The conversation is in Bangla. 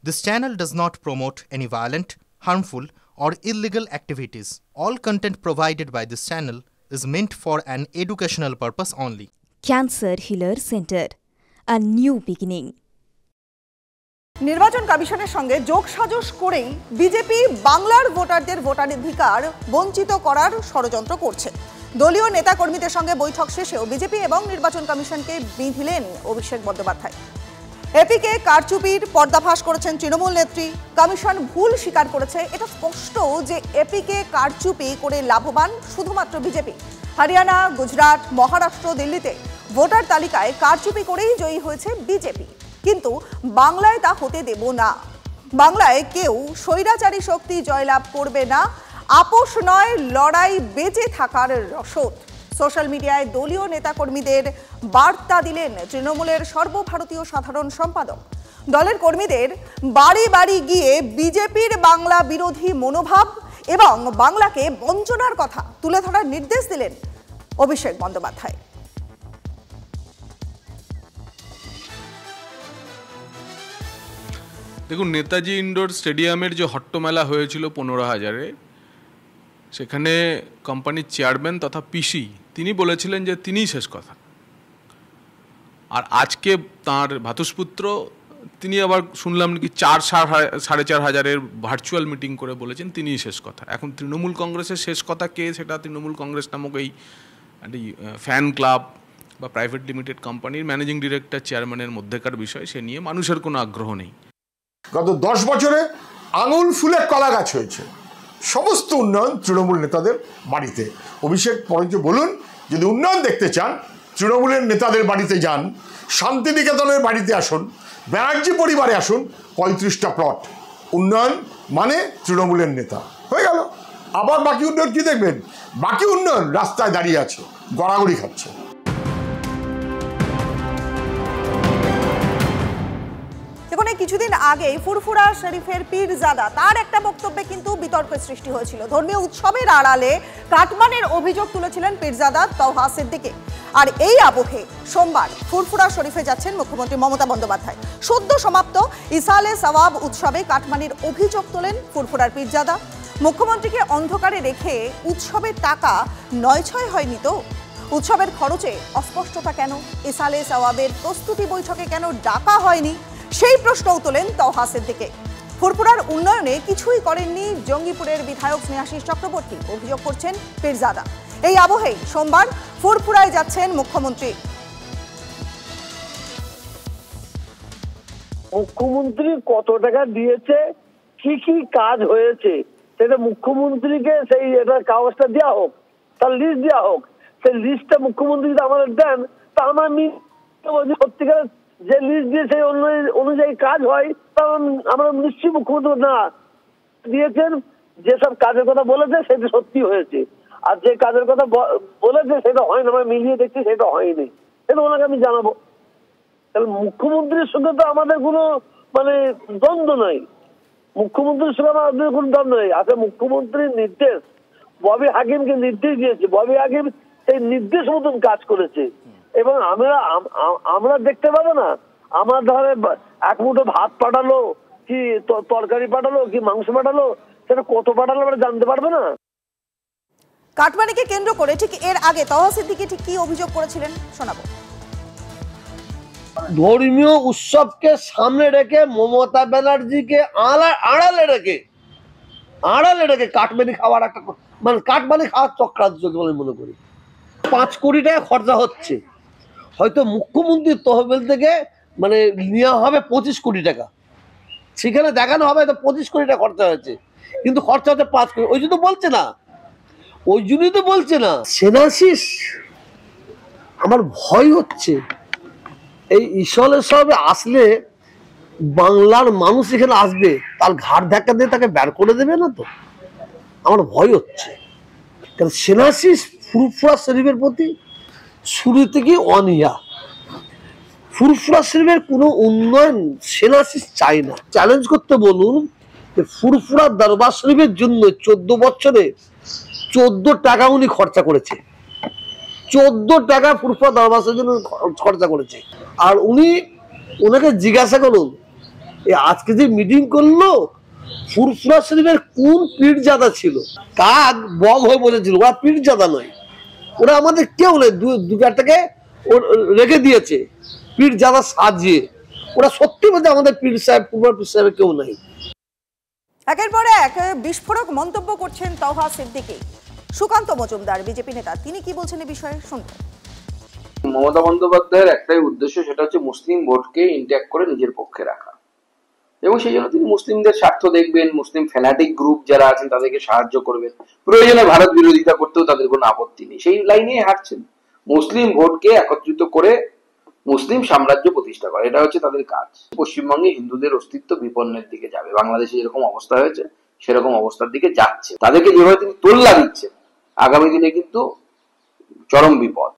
This channel does not promote any violent, harmful, or illegal activities. All content provided by this channel is meant for an educational purpose only. Cancer Healer Center, a new beginning. নির্বাচন কমিশনের সঙ্গে যোগসাজশ করেই বিজেপি বাংলার ভোটারদের ভোটাধিকার বঞ্চিত করার ষড়যন্ত্র করছে। দলীয় নেতাকর্মীদের সঙ্গে বৈঠক শেষেও বিজেপি এবং নির্বাচন কমিশনকে বিঁধলেন অভিষেক বন্দ্যোপাধ্যায়। এপিকে কারচুপির পর্দাফাশ করেছেন তৃণমূল নেত্রী। কমিশন ভুল স্বীকার করেছে। এটা স্পষ্ট যে এপিকে কারচুপি করে লাভবান শুধুমাত্র বিজেপি। হরিয়ানা, গুজরাট, মহারাষ্ট্র, দিল্লিতে ভোটার তালিকায় কারচুপি করেই জয়ী হয়েছে বিজেপি। কিন্তু বাংলায় তা হতে দেব না। বাংলায় কেউ স্বৈরাচারী শক্তি জয়লাভ করবে না। আপোষ নয়, লড়াই, বেঁচে থাকার রসদ। সোশ্যাল মিডিয়ায় দলীয় নেতাকর্মীদের বার্তা দিলেন তৃণমূলের সর্বভারতীয় সাধারণ সম্পাদক। দলের কর্মীদের বাড়ি বাড়ি গিয়ে বিজেপির বাংলা বিরোধী মনোভাব এবং বাংলাকে বঞ্চনার কথা তুলে ধরার নির্দেশ দিলেন অভিষেক বন্দ্যোপাধ্যায়। দেখুন, নেতাজি ইন্ডোর স্টেডিয়ামের যে হট্টমেলা হয়েছিল 15,000-এ, সেখানে কোম্পানির চেয়ারম্যান তথা পিসি তিনি বলেছিলেন যে তিনিই শেষ কথা। আর আজকে তাঁর ভ্রাতুষ্পুত্র তিনি আবার শুনলাম নাকি 4,500-এর ভার্চুয়াল মিটিং করে বলেছেন তিনিই শেষ কথা। এখন তৃণমূল কংগ্রেসের শেষ কথা কে, সেটা তৃণমূল কংগ্রেস নামক এই ফ্যান ক্লাব বা প্রাইভেট লিমিটেড কোম্পানির ম্যানেজিং ডিরেক্টর চেয়ারম্যানের মধ্যেকার বিষয়, সে নিয়ে মানুষের কোনো আগ্রহ নেই। গত 10 বছরে আঙুল ফুলে কলা গাছ হয়েছে। সমস্ত উন্নয়ন তৃণমূল নেতাদের বাড়িতে। অভিষেক বরঞ্চ বলুন, যদি উন্নয়ন দেখতে চান তৃণমূলের নেতাদের বাড়িতে যান, শান্তিনিকেতনের বাড়িতে আসুন, ব্যানার্জি পরিবারে আসুন, 35টা প্লট। উন্নয়ন মানে তৃণমূলের নেতা হয়ে গেল। আবার বাকি উন্নয়ন কি দেখবেন? বাকি উন্নয়ন রাস্তায় দাঁড়িয়ে আছে, গড়াগড়ি খাচ্ছে। কিছুদিন আগে ফুরফুরা শরীফের পীরজাদা তার একটা বক্তব্যে কিন্তু বিতর্কের সৃষ্টি হয়েছিল। ধর্মীয় উৎসবের আড়ালে কাটমানের অভিযোগ তুলেছিলেন পীরজাদা তওহা সিদ্দিকী। আর এই আবহে সোমবার ফুরফুরা শরীফে যাচ্ছেন মুখ্যমন্ত্রী মমতা বন্দ্যোপাধ্যায়। সদ্য সমাপ্ত ইসালে সওয়াব উৎসবে কাটমানির অভিযোগ তোলেন ফুরফুরার পীরজাদা। মুখ্যমন্ত্রীকে অন্ধকারে রেখে উৎসবের টাকা নয়ছয় হয়নি তো? উৎসবের খরচে অস্পষ্টতা কেন? ইসালে সওয়াবের প্রস্তুতি বৈঠকে কেন ডাকা হয়নি, সেই প্রশ্নও তোলেন তওহা সিদ্দিকী। ফুরফুরার উন্নয়নে কিছুই করেননি জঙ্গিপুরের বিধায়ক স্নেহাশিস চক্রবর্তী, অভিযোগ করছেন পীরজাদা। এই আবহেই সোমবার ফুরফুরায় যাচ্ছেন মুখ্যমন্ত্রী। মুখ্যমন্ত্রী কত টাকা দিয়েছে, কি কি কাজ হয়েছে, সেটা মুখ্যমন্ত্রীকে সেই এটা কাগজটা দেওয়া হোক, তার লিস্ট দেওয়া হোক। সেই লিস্টটা মুখ্যমন্ত্রী যদি আমাদের দেন, তা আমার সত্যিকার যে লিস্ট দিয়ে সেই অনুযায়ী কাজ হয়, কারণ আমরা নিশ্চয়ই মুখ্যমন্ত্রী না দিয়েছেন, যেসব কাজের কথা বলেছে সেটা সত্যি হয়েছে, আর যে কাজের কথা বলেছে সেটা হয় না, আমরা মিলিয়ে দেখছি সেটা হয়নি, সেটা ওনাকে আমি জানাবো। তাহলে মুখ্যমন্ত্রীর সঙ্গে তো আমাদের কোনো দ্বন্দ্ব নাই, মুখ্যমন্ত্রীর সঙ্গে আমাদের কোনো দ্বন্দ্ব নেই। আসলে মুখ্যমন্ত্রীর নির্দেশ, ববি হাকিমকে নির্দেশ দিয়েছে, ববি হাকিম সেই নির্দেশ মতন কাজ করেছে। এবং আমরা দেখতে পাবো না, আমার ধরে এক মুঠো ভাত পাঠালো কি তরকারি পাঠালো কি মাংস পাঠালো, সেটা কত পাঠালো আমরা জানতে পারবো না। কাটমানিকে কেন্দ্র করে ঠিক এর আগে তওহা সিদ্দিকী ঠিক কি অভিযোগ করেছিলেন শোনাবো। ধর্মীয় উৎসবকে সামনে রেখে মমতা ব্যানার্জিকে আড়ালে রেখে কাটমানি খাওয়ার একটা কাটমানি খাওয়ার চক্রান্ত বলে মনে করি। 5 কোটি টাকা খরচা হচ্ছে, হয়তো মুখ্যমন্ত্রীর তহবিল থেকে নেওয়া হবে 25 কোটি টাকা, সেখানে দেখানো হবে তো 25 কোটি টাকা খরচা হয়েছে, কিন্তু খরচা হচ্ছে 5 কোটি। ওই জন্য তো বলছে না সেনাশিস। আমার ভয় হচ্ছে এই ইসলে সবে আসলে বাংলার মানুষ এখানে আসবে, তার ঘাড় ধাক্কা দিয়ে তাকে বের করে দেবে না তো? আমার ভয় হচ্ছে, কারণ সেনাশিস ফুরফুরা শরীফের প্রতি শুরু থেকে অনিয়া। ফুরফুরা শরীফের কোনো উন্নয়ন সেনাশিস চাই না। চ্যালেঞ্জ করতে বলুন যে ফুরফুরা দরবার শরীফের জন্য 14 বছরে 14 টাকা উনি খরচা করেছে, 14 টাকা ফুরফুরা দরবার শরীফের জন্য খরচা করেছে। আর ওনাকে জিজ্ঞাসা করুন এই আজকে যে মিটিং করলো, ফুরফুরা শরীফের কোন পীরজাদা ছিল? কাক বম হয়ে বসেছিল, ওরা পীরজাদা নয়, ওরা আমাদের কেউ নেই। দু চারটাকে রেখে দিয়েছে পীরজাদা সাজিয়ে। ওরা সত্যি বলতে আমাদের পীর সাহেব, পূর্ব পীর সাহেবের কেউ নাই। একের পর এক বিস্ফোরক মন্তব্য করছেন তওহা সিদ্দিকী। সুকান্ত মজুমদার বিজেপি নেতা, তিনি কি বলছেন এই বিষয়ে শুনবেন। মমতা বন্দ্যোপাধ্যায়ের একটাই উদ্দেশ্য, সেটা হচ্ছে মুসলিম ভোটকে ইন্ট্যাক্ট করে নিজের পক্ষে রাখা, এবং সেই জন্য তিনি মুসলিমদের স্বার্থ দেখবেন, মুসলিম ফ্যানাটিক গ্রুপ যারা আছেন তাদেরকে সাহায্য করবেন, প্রয়োজনে ভারত বিরোধিতা করতেও তাদের কোনো আপত্তি নেই, সেই লাইনে হাঁটছেন। মুসলিম ভোটকে একত্রিত করে মুসলিম সাম্রাজ্য প্রতিষ্ঠা করা, এটা হচ্ছে তাদের কাজ। পশ্চিমবঙ্গে হিন্দুদের অস্তিত্ব বিপন্নের দিকে যাবে, বাংলাদেশে যেরকম অবস্থা হয়েছে সেরকম অবস্থার দিকে যাচ্ছে। তাদেরকে যেভাবে তিনি তোল্লা দিচ্ছেন, আগামী দিনে কিন্তু চরম বিপদ।